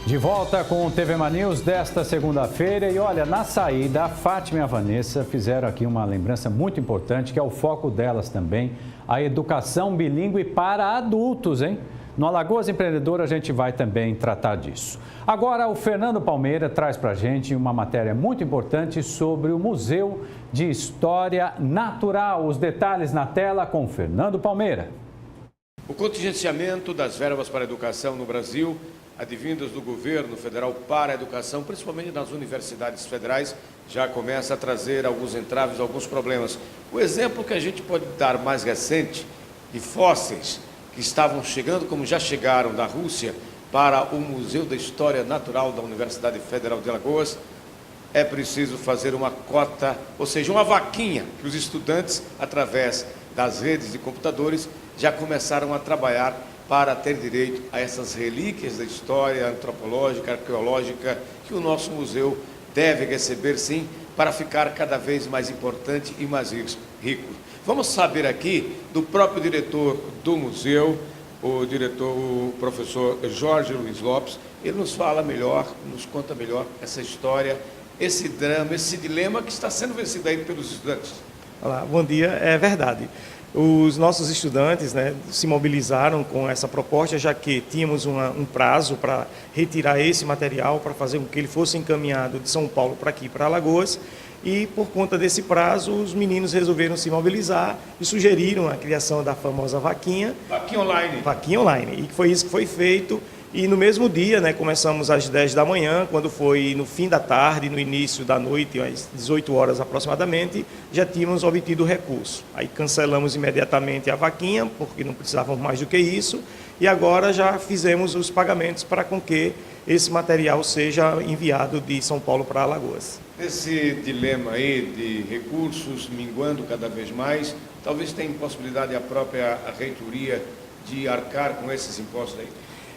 De volta com o TV Mania desta segunda-feira e olha, na saída, a Fátima e a Vanessa fizeram aqui uma lembrança muito importante, que é o foco delas também, a educação bilíngue para adultos, hein? No Alagoas Empreendedor a gente vai também tratar disso. Agora o Fernando Palmeira traz pra gente uma matéria muito importante sobre o Museu de História Natural. Os detalhes na tela com Fernando Palmeira. O contingenciamento das verbas para a educação no Brasil, advindas do governo federal para a educação, principalmente nas universidades federais, já começa a trazer alguns entraves, alguns problemas. O exemplo que a gente pode dar mais recente de fósseis que estavam chegando, como já chegaram da Rússia, para o Museu da História Natural da Universidade Federal de Alagoas, é preciso fazer uma cota, ou seja, uma vaquinha, que os estudantes, através das redes de computadores, já começaram a trabalhar para ter direito a essas relíquias da história antropológica, arqueológica, que o nosso museu deve receber, sim, para ficar cada vez mais importante e mais rico. Vamos saber aqui do próprio diretor do museu, o professor Jorge Luiz Lopes. Ele nos fala melhor, nos conta melhor essa história, esse drama, esse dilema que está sendo vencido aí pelos estudantes. Olá, bom dia. É verdade. Os nossos estudantes, se mobilizaram com essa proposta, já que tínhamos um prazo para retirar esse material, para fazer com que ele fosse encaminhado de São Paulo para aqui, para Alagoas. E, por conta desse prazo, os meninos resolveram se mobilizar e sugeriram a criação da famosa vaquinha. Vaquinha online. Vaquinha online. E foi isso que foi feito. E no mesmo dia, começamos às 10 da manhã, quando foi no fim da tarde, no início da noite, às 18 horas aproximadamente, já tínhamos obtido o recurso. Aí cancelamos imediatamente a vaquinha, porque não precisávamos mais do que isso, e agora já fizemos os pagamentos para com que esse material seja enviado de São Paulo para Alagoas. Esse dilema aí de recursos minguando cada vez mais, talvez tenha possibilidade a própria reitoria de arcar com esses impostos aí?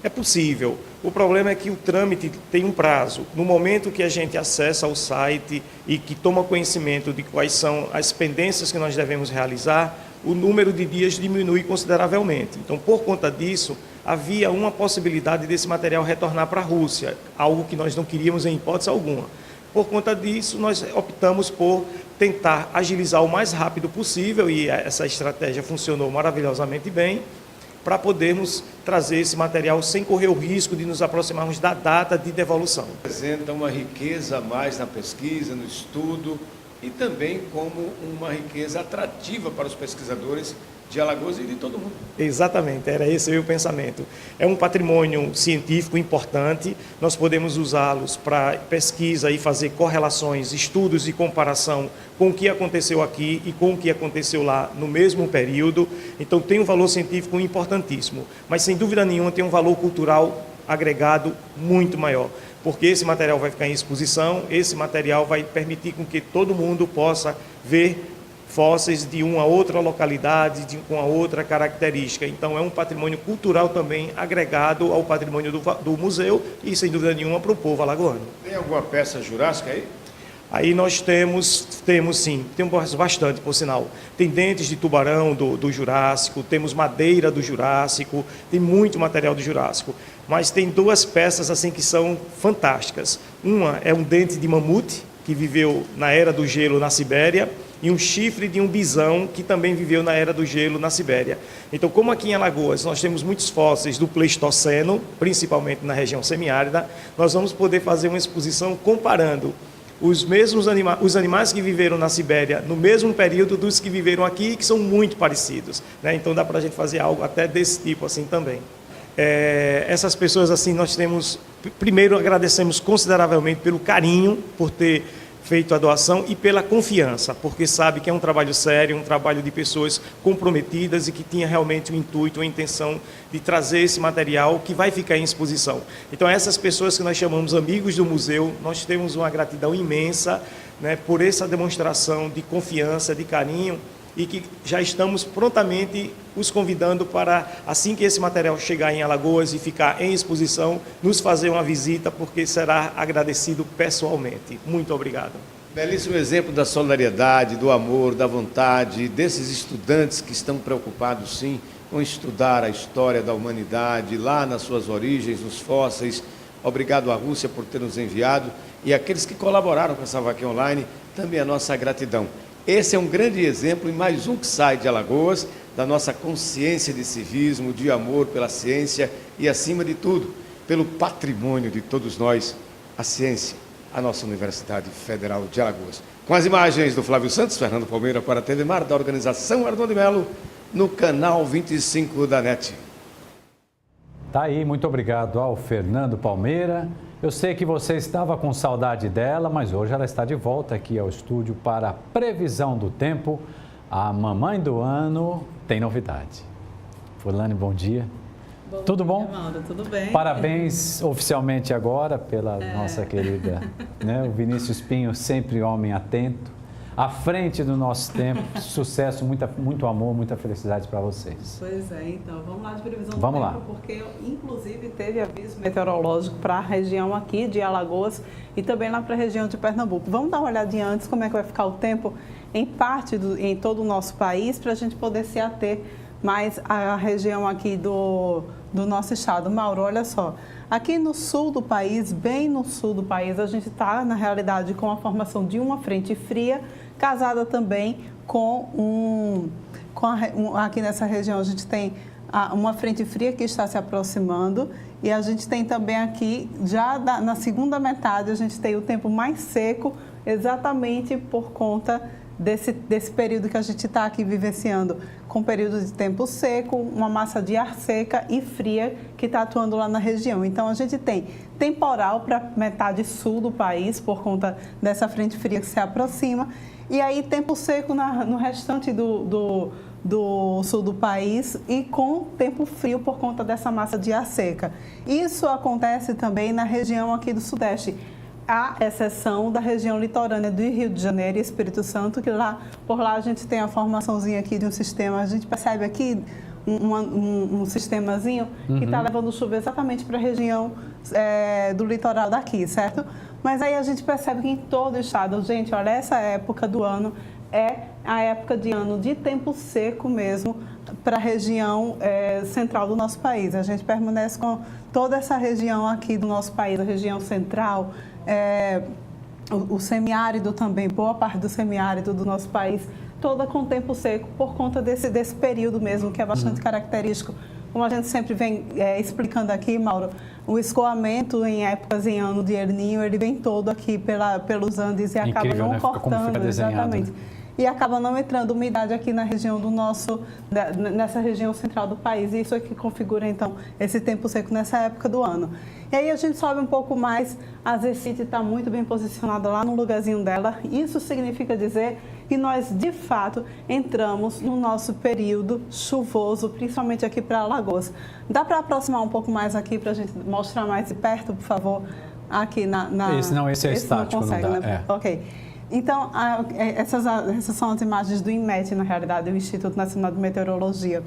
É possível. O problema é que o trâmite tem um prazo. No momento que a gente acessa o site e que toma conhecimento de quais são as pendências que nós devemos realizar, o número de dias diminui consideravelmente. Então, por conta disso, havia uma possibilidade desse material retornar para a Rússia, algo que nós não queríamos em hipótese alguma. Por conta disso, nós optamos por tentar agilizar o mais rápido possível, e essa estratégia funcionou maravilhosamente bem, para podermos trazer esse material sem correr o risco de nos aproximarmos da data de devolução. Apresenta uma riqueza a mais na pesquisa, no estudo, e também como uma riqueza atrativa para os pesquisadores de Alagoas e de todo mundo. Exatamente, era esse o pensamento. É um patrimônio científico importante, nós podemos usá-los para pesquisa e fazer correlações, estudos de comparação com o que aconteceu aqui e com o que aconteceu lá no mesmo período. Então tem um valor científico importantíssimo, mas sem dúvida nenhuma tem um valor cultural agregado muito maior, porque esse material vai ficar em exposição, esse material vai permitir com que todo mundo possa ver fósseis de uma outra localidade, com a outra característica. Então, é um patrimônio cultural também agregado ao patrimônio do museu e, sem dúvida nenhuma, para o povo alagoano. Tem alguma peça jurássica aí? Aí nós temos sim, temos bastante, por sinal. Tem dentes de tubarão do Jurássico, temos madeira do Jurássico, tem muito material do Jurássico. Mas tem duas peças assim que são fantásticas. Uma é um dente de mamute, que viveu na Era do Gelo na Sibéria, e um chifre de um bisão que também viveu na Era do Gelo na Sibéria. Então, como aqui em Alagoas nós temos muitos fósseis do Pleistoceno, principalmente na região semiárida, nós vamos poder fazer uma exposição comparando os animais que viveram na Sibéria no mesmo período dos que viveram aqui, que são muito parecidos, Então dá para a gente fazer algo até desse tipo assim também. Essas pessoas assim, nós temos, primeiro agradecemos consideravelmente pelo carinho, por ter feito a doação, e pela confiança, porque sabe que é um trabalho sério, um trabalho de pessoas comprometidas e que tinha realmente o intuito, a intenção de trazer esse material que vai ficar em exposição. Então, essas pessoas que nós chamamos amigos do museu, nós temos uma gratidão imensa, por essa demonstração de confiança, de carinho, e que já estamos prontamente os convidando para, assim que esse material chegar em Alagoas e ficar em exposição, nos fazer uma visita, porque será agradecido pessoalmente. Muito obrigado. Belíssimo exemplo da solidariedade, do amor, da vontade, desses estudantes que estão preocupados, sim, com estudar a história da humanidade, lá nas suas origens, nos fósseis, Obrigado à Rússia por ter nos enviado e aqueles que colaboraram com essa vaquinha online, também a nossa gratidão. Esse é um grande exemplo e mais um que sai de Alagoas, da nossa consciência de civismo, de amor pela ciência e, acima de tudo, pelo patrimônio de todos nós, a ciência, a nossa Universidade Federal de Alagoas. Com as imagens do Flávio Santos, Fernando Palmeira para a TV Mar, da organização Arnon de Melo, no canal 25 da NET. Tá aí, muito obrigado ao Fernando Palmeira. Eu sei que você estava com saudade dela, mas hoje ela está de volta aqui ao estúdio para a previsão do tempo. A mamãe do ano tem novidade. Fulane, bom dia. Tudo bom? Mauro, tudo bem. Parabéns oficialmente agora pela nossa querida, né? O Vinícius Pinho, sempre homem atento, à frente do nosso tempo. Sucesso, muito amor, muita felicidade para vocês. Pois é, então vamos lá de previsão do vamos tempo, lá. Porque inclusive teve aviso meteorológico para a região aqui de Alagoas e também lá para a região de Pernambuco. Vamos dar uma olhadinha antes como é que vai ficar o tempo em todo o nosso país, para a gente poder se ater mais à região aqui do nosso estado. Mauro, olha só, aqui no sul do país, bem no sul do país, a gente está, na realidade, com a formação de uma frente fria, casada também aqui nessa região a gente tem uma frente fria que está se aproximando e a gente tem também aqui, já na segunda metade, a gente tem o tempo mais seco, exatamente por conta desse período que a gente está aqui vivenciando, com período de tempo seco, uma massa de ar seca e fria que está atuando lá na região. Então, a gente tem temporal para metade sul do país, por conta dessa frente fria que se aproxima, e aí tempo seco no restante do sul do país e com tempo frio por conta dessa massa de ar seca. Isso acontece também na região aqui do Sudeste, à exceção da região litorânea do Rio de Janeiro e Espírito Santo, que por lá a gente tem a formaçãozinha aqui de um sistema, a gente percebe aqui um sistemazinho que está levando chuva exatamente para a região do litoral daqui, certo? Mas aí a gente percebe que em todo o estado, gente, olha, essa época do ano é a época de ano de tempo seco mesmo para a região central do nosso país. A gente permanece com toda essa região aqui do nosso país, a região central, o semiárido também, boa parte do semiárido do nosso país, toda com tempo seco por conta desse período mesmo, que é bastante característico. Como a gente sempre vem explicando aqui, Mauro, o escoamento em épocas em ano de El Niño, ele vem todo aqui pelos Andes e acaba incrível, não né? cortando, exatamente. E acaba não entrando umidade aqui na região nessa região central do país. E isso é que configura, então, esse tempo seco nessa época do ano. E aí a gente sobe um pouco mais, a Zecite está muito bem posicionada lá no lugarzinho dela. Isso significa dizer que nós, de fato, entramos no nosso período chuvoso, principalmente aqui para Alagoas. Dá para aproximar um pouco mais aqui para a gente mostrar mais de perto, por favor? Aqui esse é estático, não dá. Né? Ok. Então, essas são as imagens do INMET, na realidade, o Instituto Nacional de Meteorologia.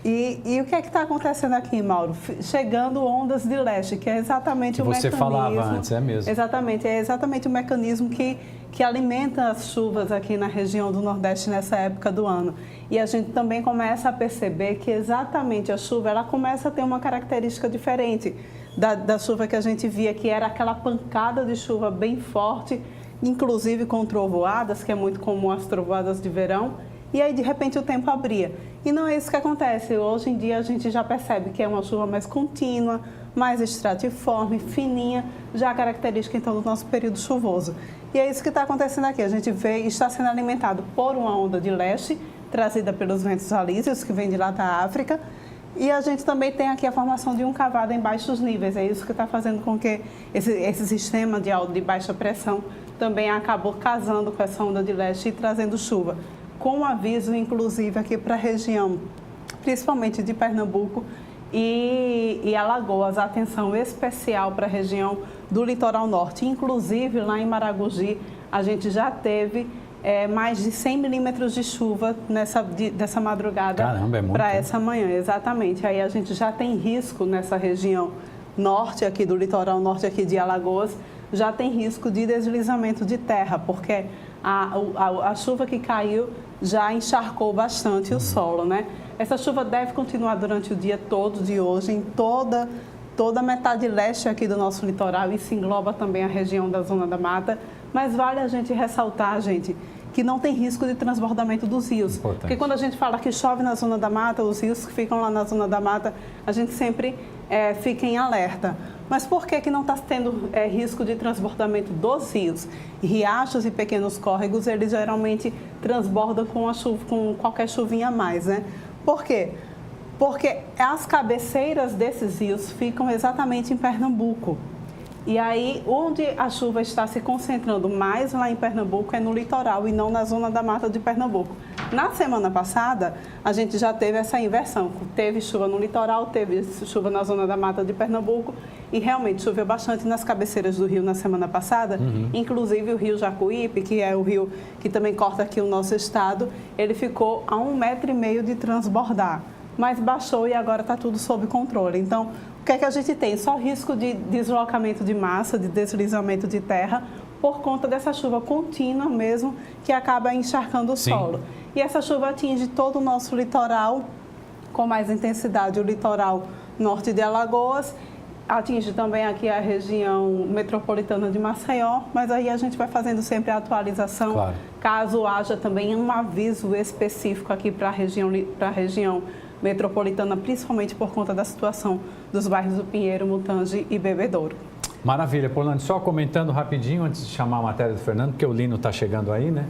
E o que é que está acontecendo aqui, Mauro? Chegando ondas de leste, que é exatamente o mecanismo... Você falava antes, é mesmo. Exatamente, é exatamente o mecanismo que alimenta as chuvas aqui na região do Nordeste nessa época do ano. E a gente também começa a perceber que exatamente a chuva, ela começa a ter uma característica diferente da chuva que a gente via, que era aquela pancada de chuva bem forte, inclusive com trovoadas, que é muito comum as trovoadas de verão, e aí de repente o tempo abria. E não é isso que acontece. Hoje em dia a gente já percebe que é uma chuva mais contínua, mais estratiforme, fininha, já característica então do nosso período chuvoso. E é isso que está acontecendo aqui. A gente está sendo alimentado por uma onda de leste, trazida pelos ventos alísios, que vem de lá da África, e a gente também tem aqui a formação de um cavado em baixos níveis. É isso que está fazendo com que esse sistema de baixa pressão também acabou casando com essa onda de leste e trazendo chuva. Com aviso, inclusive, aqui para a região, principalmente de Pernambuco e Alagoas, atenção especial para a região do litoral norte. Inclusive, lá em Maragogi, a gente já teve mais de 100 milímetros de chuva dessa madrugada para essa manhã. Exatamente. Aí a gente já tem risco nessa região norte, aqui do litoral norte aqui de Alagoas, já tem risco de deslizamento de terra, porque a chuva que caiu já encharcou bastante o solo, né? Essa chuva deve continuar durante o dia todo de hoje, em toda toda a metade leste aqui do nosso litoral, e se engloba também a região da Zona da Mata, mas vale a gente ressaltar, gente, que não tem risco de transbordamento dos rios. Importante. Porque quando a gente fala que chove na Zona da Mata, os rios que ficam lá na Zona da Mata, a gente sempre fica em alerta. Mas por que não está tendo risco de transbordamento dos rios? Riachos e pequenos córregos, eles geralmente transbordam com qualquer chuvinha a mais, né? Por quê? Porque as cabeceiras desses rios ficam exatamente em Pernambuco. E aí, onde a chuva está se concentrando mais lá em Pernambuco é no litoral e não na Zona da Mata de Pernambuco. Na semana passada, a gente já teve essa inversão. Teve chuva no litoral, teve chuva na Zona da Mata de Pernambuco e realmente choveu bastante nas cabeceiras do rio na semana passada. Inclusive o rio Jacuípe, que é o rio que também corta aqui o nosso estado, ele ficou a 1,5 m de transbordar. Mas baixou e agora está tudo sob controle. Então, o que é que a gente tem? Só risco de deslocamento de massa, de deslizamento de terra, por conta dessa chuva contínua mesmo, que acaba encharcando o solo. E essa chuva atinge todo o nosso litoral, com mais intensidade, o litoral norte de Alagoas, atinge também aqui a região metropolitana de Maceió, mas aí a gente vai fazendo sempre a atualização, claro, caso haja também um aviso específico aqui para a região metropolitana, principalmente por conta da situação dos bairros do Pinheiro, Mutange e Bebedouro. Maravilha, Polani, só comentando rapidinho, antes de chamar a matéria do Fernando, porque o Lino está chegando aí, né?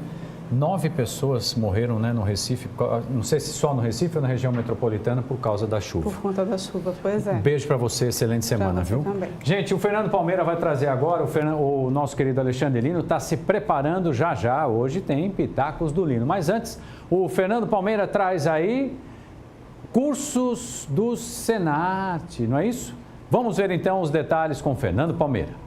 9 pessoas morreram, né, no Recife, não sei se só no Recife ou na região metropolitana, por causa da chuva. Por conta da chuva, pois é. Um beijo para você, excelente semana, viu? Também. Gente, o Fernando Palmeira vai trazer agora, o nosso querido Alexandre Lino está se preparando já, hoje tem Pitacos do Lino. Mas antes, o Fernando Palmeira traz aí cursos do Senart, não é isso? Vamos ver então os detalhes com Fernando Palmeira.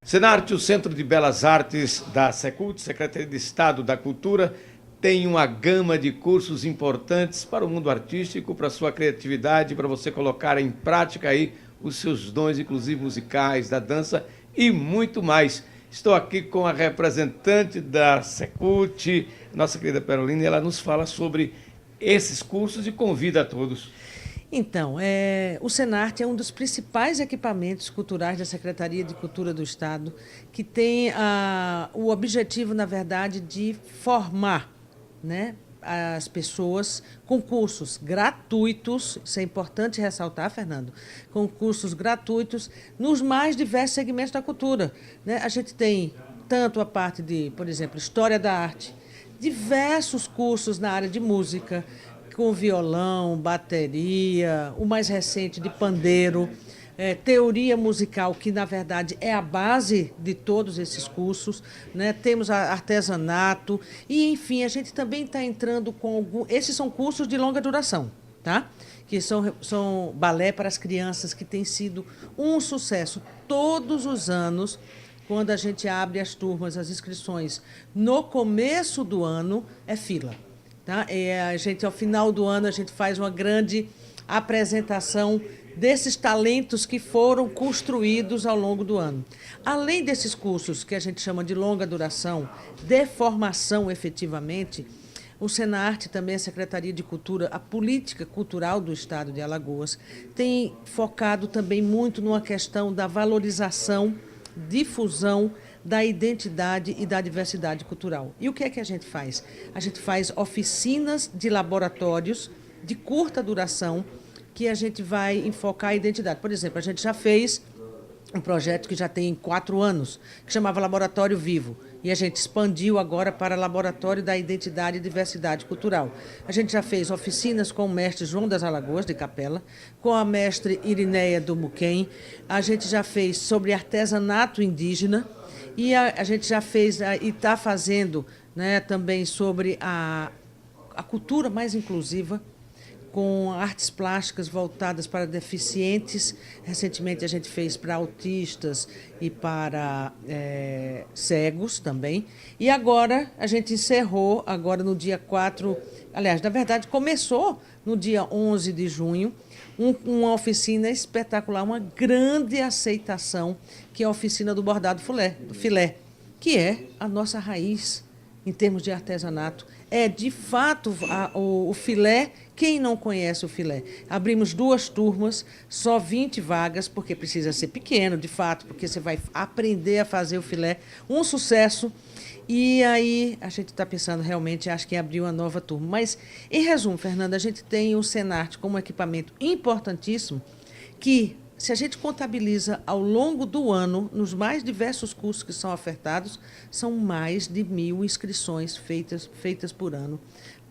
Senart, o Centro de Belas Artes da Secult, Secretaria de Estado da Cultura, tem uma gama de cursos importantes para o mundo artístico, para a sua criatividade, para você colocar em prática aí os seus dons, inclusive musicais, da dança e muito mais. Estou aqui com a representante da Secult, nossa querida Perolina, e ela nos fala sobre esses cursos e convida a todos. Então, o Senart é um dos principais equipamentos culturais da Secretaria de Cultura do Estado, que tem o objetivo, na verdade, de formar, né, as pessoas com cursos gratuitos, isso é importante ressaltar, Fernando, com cursos gratuitos nos mais diversos segmentos da cultura, né? A gente tem tanto a parte de, por exemplo, História da Arte, diversos cursos na área de música, com violão, bateria, o mais recente de pandeiro, teoria musical, que na verdade é a base de todos esses cursos, né? Temos artesanato e, enfim, a gente também está entrando com esses são cursos de longa duração, tá? Que são balé para as crianças, que tem sido um sucesso todos os anos. Quando a gente abre as turmas, as inscrições, no começo do ano é fila. Tá? A gente, ao final do ano, a gente faz uma grande apresentação desses talentos que foram construídos ao longo do ano. Além desses cursos que a gente chama de longa duração, de formação efetivamente, o Senart, também a Secretaria de Cultura, a política cultural do Estado de Alagoas, tem focado também muito numa questão da valorização, difusão da identidade e da diversidade cultural. E o que é que a gente faz? A gente faz oficinas de laboratórios de curta duração que a gente vai enfocar a identidade. Por exemplo, a gente já fez um projeto que já tem 4 anos, que chamava Laboratório Vivo, e a gente expandiu agora para Laboratório da Identidade e Diversidade Cultural. A gente já fez oficinas com o mestre João das Alagoas, de Capela, com a mestre Irineia do Muquem, a gente já fez sobre artesanato indígena, e a gente já fez e está fazendo, né, também sobre a cultura mais inclusiva, com artes plásticas voltadas para deficientes. Recentemente a gente fez para autistas e para cegos também. E agora a gente encerrou, agora no dia 4, aliás, na verdade começou no dia 11 de junho, uma oficina espetacular, uma grande aceitação, que é a oficina do bordado filé, que é a nossa raiz, em termos de artesanato, é de fato o filé. Quem não conhece o filé? Abrimos 2 turmas, só 20 vagas, porque precisa ser pequeno, de fato, porque você vai aprender a fazer o filé. Um sucesso. E aí a gente está pensando realmente, acho que em abrir uma nova turma. Mas, em resumo, Fernanda, a gente tem o Senart como um equipamento importantíssimo que, se a gente contabiliza ao longo do ano, nos mais diversos cursos que são ofertados, são mais de 1.000 inscrições feitas por ano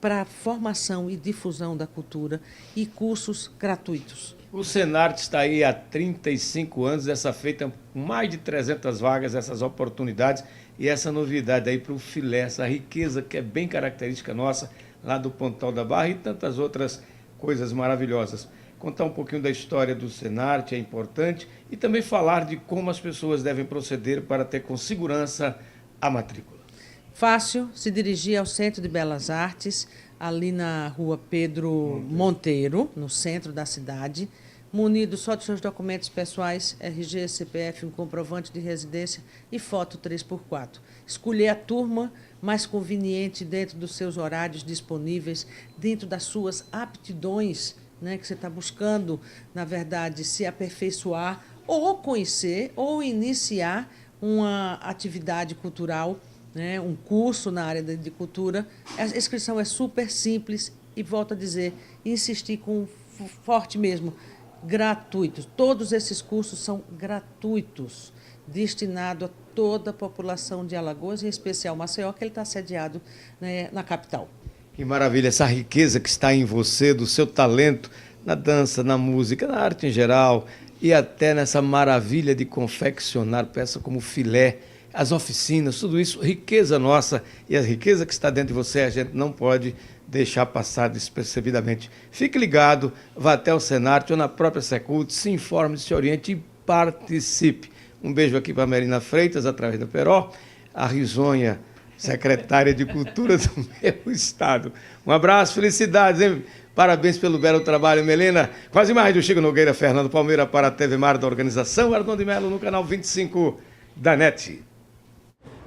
para formação e difusão da cultura e cursos gratuitos. O Senart está aí há 35 anos, essa feita com mais de 300 vagas, essas oportunidades e essa novidade aí para o filé, essa riqueza que é bem característica nossa, lá do Pontal da Barra e tantas outras coisas maravilhosas. Contar um pouquinho da história do Senart é importante e também falar de como as pessoas devem proceder para ter com segurança a matrícula. Fácil se dirigir ao Centro de Belas Artes, ali na rua Pedro Monteiro, no centro da cidade, munido só de seus documentos pessoais, RG, CPF, um comprovante de residência e foto 3x4. Escolher a turma mais conveniente dentro dos seus horários disponíveis, dentro das suas aptidões, né, que você está buscando, na verdade, se aperfeiçoar ou conhecer ou iniciar uma atividade cultural, né, um curso na área de cultura. A inscrição é super simples e, volto a dizer, insistir com forte mesmo, gratuitos. Todos esses cursos são gratuitos, destinados a toda a população de Alagoas, em especial Maceió, que ele está sediado, né, na capital. Que maravilha, essa riqueza que está em você, do seu talento, na dança, na música, na arte em geral, e até nessa maravilha de confeccionar peças como filé, as oficinas, tudo isso, riqueza nossa, e a riqueza que está dentro de você, a gente não pode deixar passar despercebidamente. Fique ligado, vá até o Senart ou na própria Secult, se informe, se oriente e participe. Um beijo aqui para a Melina Freitas, através da Peró, a risonha secretária de Cultura do meu estado. Um abraço, felicidades, hein? Parabéns pelo belo trabalho, Melina. Quase mais do Chico Nogueira, Fernando Palmeira para a TV Mar da organização, Arnon de Melo no canal 25 da NET.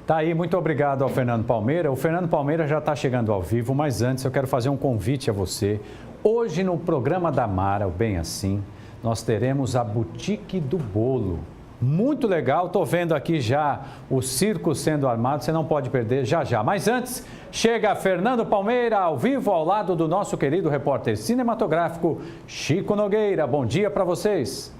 Tá aí, muito obrigado ao Fernando Palmeira. O Fernando Palmeira já está chegando ao vivo, mas antes eu quero fazer um convite a você. Hoje no programa da Mara, o Bem Assim, nós teremos a Boutique do Bolo. Muito legal, estou vendo aqui já o circo sendo armado, você não pode perder já já. Mas antes, chega Fernando Palmeira ao vivo ao lado do nosso querido repórter cinematográfico Chico Nogueira. Bom dia para vocês.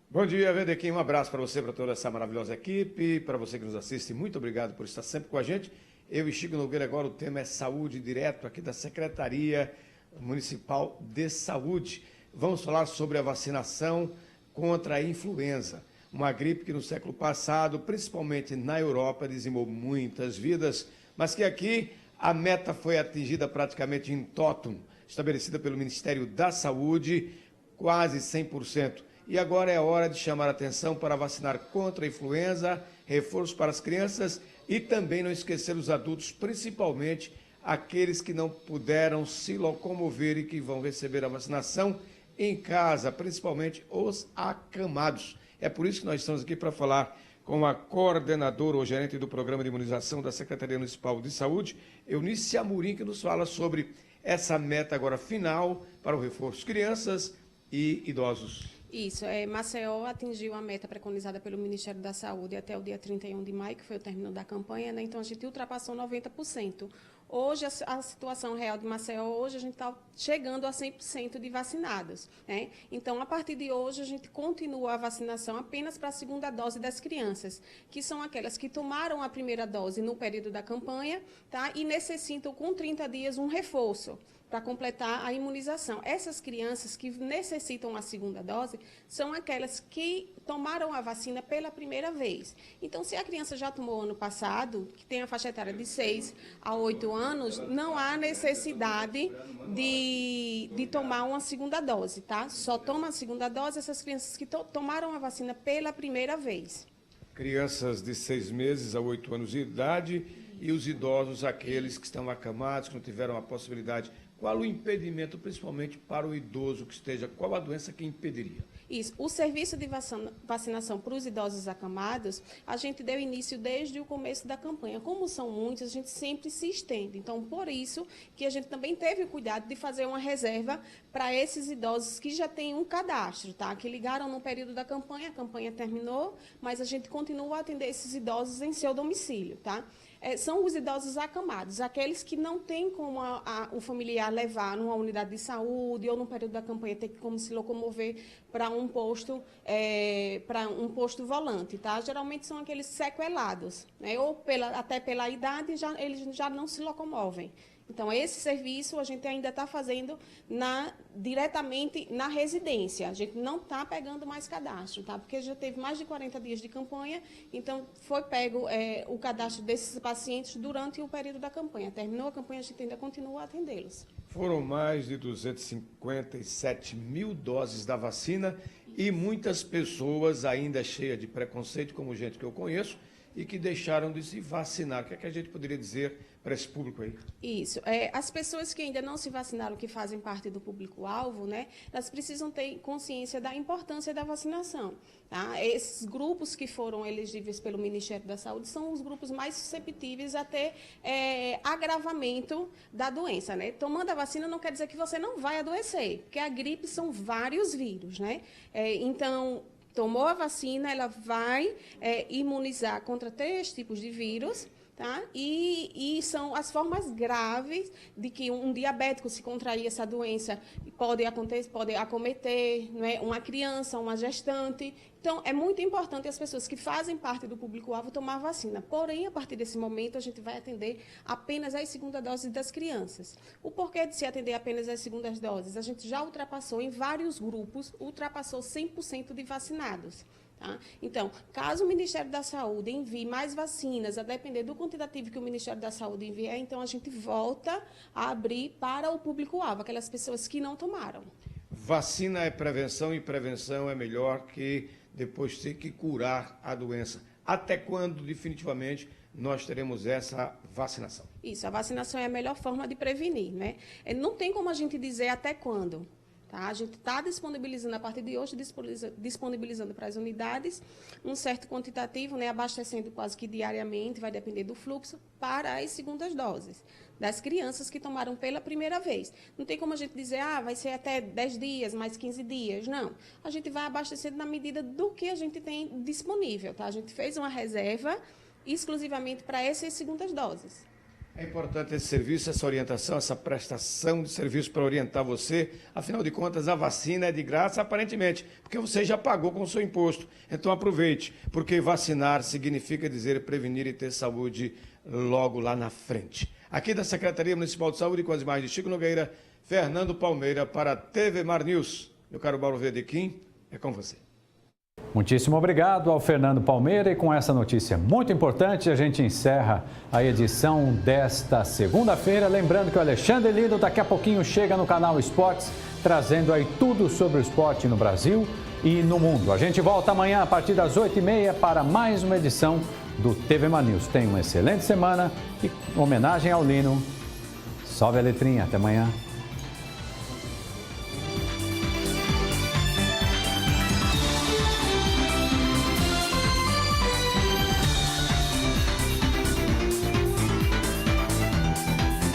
Bom dia, Vendequim. Um abraço para você, para toda essa maravilhosa equipe, para você que nos assiste. Muito obrigado por estar sempre com a gente. Eu e Chico Nogueira, agora o tema é saúde, direto aqui da Secretaria Municipal de Saúde. Vamos falar sobre a vacinação contra a influenza, uma gripe que no século passado, principalmente na Europa, dizimou muitas vidas, mas que aqui a meta foi atingida praticamente em totum, estabelecida pelo Ministério da Saúde, quase 100%. E agora é hora de chamar a atenção para vacinar contra a influenza, reforço para as crianças e também não esquecer os adultos, principalmente aqueles que não puderam se locomover e que vão receber a vacinação em casa, principalmente os acamados. É por isso que nós estamos aqui para falar com a coordenadora ou gerente do Programa de Imunização da Secretaria Municipal de Saúde, Eunice Amorim, que nos fala sobre essa meta agora final para o reforço crianças e idosos. Isso, Maceió atingiu a meta preconizada pelo Ministério da Saúde até o dia 31 de maio, que foi o término da campanha, né? Então a gente ultrapassou 90%. Hoje, a situação real de Maceió, hoje a gente está chegando a 100% de vacinados, né? Então, a partir de hoje, a gente continua a vacinação apenas para a segunda dose das crianças, que são aquelas que tomaram a primeira dose no período da campanha, tá? E necessitam, com 30 dias, um reforço para completar a imunização. Essas crianças que necessitam a segunda dose são aquelas que tomaram a vacina pela primeira vez. Então, se a criança já tomou ano passado, que tem a faixa etária de 6 a 8 anos, não há necessidade de tomar uma segunda dose, tá? Só toma a segunda dose essas crianças que tomaram a vacina pela primeira vez. Crianças de 6 meses a 8 anos de idade e os idosos, aqueles que estão acamados, que não tiveram a possibilidade. Qual o impedimento, principalmente para o idoso que esteja? Qual a doença que impediria? Isso. O serviço de vacinação para os idosos acamados, a gente deu início desde o começo da campanha. Como são muitos, a gente sempre se estende. Então, por isso que a gente também teve o cuidado de fazer uma reserva para esses idosos que já têm um cadastro, tá? Que ligaram no período da campanha, a campanha terminou, mas a gente continua a atender esses idosos em seu domicílio, tá? São os idosos acamados, aqueles que não têm como o familiar levar numa unidade de saúde ou no período da campanha ter como se locomover para um posto volante, tá? Geralmente são aqueles sequelados, né? Ou até pela idade eles já não se locomovem. Então, esse serviço a gente ainda está fazendo diretamente na residência. A gente não está pegando mais cadastro, tá? Porque já teve mais de 40 dias de campanha, então foi pego o cadastro desses pacientes durante o período da campanha. Terminou a campanha, a gente ainda continua a atendê-los. Foram mais de 257 mil doses da vacina e muitas pessoas ainda cheias de preconceito, como gente que eu conheço, e que deixaram de se vacinar. O que é que a gente poderia dizer para esse público aí? Isso. As pessoas que ainda não se vacinaram, que fazem parte do público-alvo, né, elas precisam ter consciência da importância da vacinação. Tá? Esses grupos que foram elegíveis pelo Ministério da Saúde são os grupos mais susceptíveis a ter agravamento da doença. Né? Tomando a vacina não quer dizer que você não vai adoecer, porque a gripe são vários vírus. Né? Então, tomou a vacina, ela vai imunizar contra 3 tipos de vírus, tá? E são as formas graves de que um diabético, se contrair essa doença, pode acometer, não é? Uma criança, uma gestante. Então, é muito importante as pessoas que fazem parte do público-alvo tomar a vacina. Porém, a partir desse momento, a gente vai atender apenas as segundas doses das crianças. O porquê de se atender apenas as segundas doses? A gente já ultrapassou em vários grupos, ultrapassou 100% de vacinados. Tá? Então, caso o Ministério da Saúde envie mais vacinas, a depender do quantitativo que o Ministério da Saúde enviar, então a gente volta a abrir para o público-alvo, aquelas pessoas que não tomaram. Vacina é prevenção e prevenção é melhor que depois ter que curar a doença. Até quando, definitivamente, nós teremos essa vacinação? Isso, a vacinação é a melhor forma de prevenir, né? Não tem como a gente dizer até quando. Tá? A gente está disponibilizando, a partir de hoje, disponibilizando para as unidades um certo quantitativo, né, abastecendo quase que diariamente, vai depender do fluxo, para as segundas doses das crianças que tomaram pela primeira vez. Não tem como a gente dizer, vai ser até 10 dias, mais 15 dias. Não. A gente vai abastecendo na medida do que a gente tem disponível. Tá? A gente fez uma reserva exclusivamente para essas segundas doses. É importante esse serviço, essa orientação, essa prestação de serviço para orientar você. Afinal de contas, a vacina é de graça, aparentemente, porque você já pagou com o seu imposto. Então, aproveite, porque vacinar significa dizer prevenir e ter saúde logo lá na frente. Aqui da Secretaria Municipal de Saúde, com as imagens de Chico Nogueira, Fernando Palmeira, para a TV Mar News. Meu caro Mauro Verdequim, é com você. Muitíssimo obrigado ao Fernando Palmeira e com essa notícia muito importante a gente encerra a edição desta segunda-feira. Lembrando que o Alexandre Lindo daqui a pouquinho chega no canal Esportes, trazendo aí tudo sobre o esporte no Brasil e no mundo. A gente volta amanhã a partir das 8h30 para mais uma edição do TV Man News. Tenha uma excelente semana e homenagem ao Lino. Salve a letrinha, até amanhã.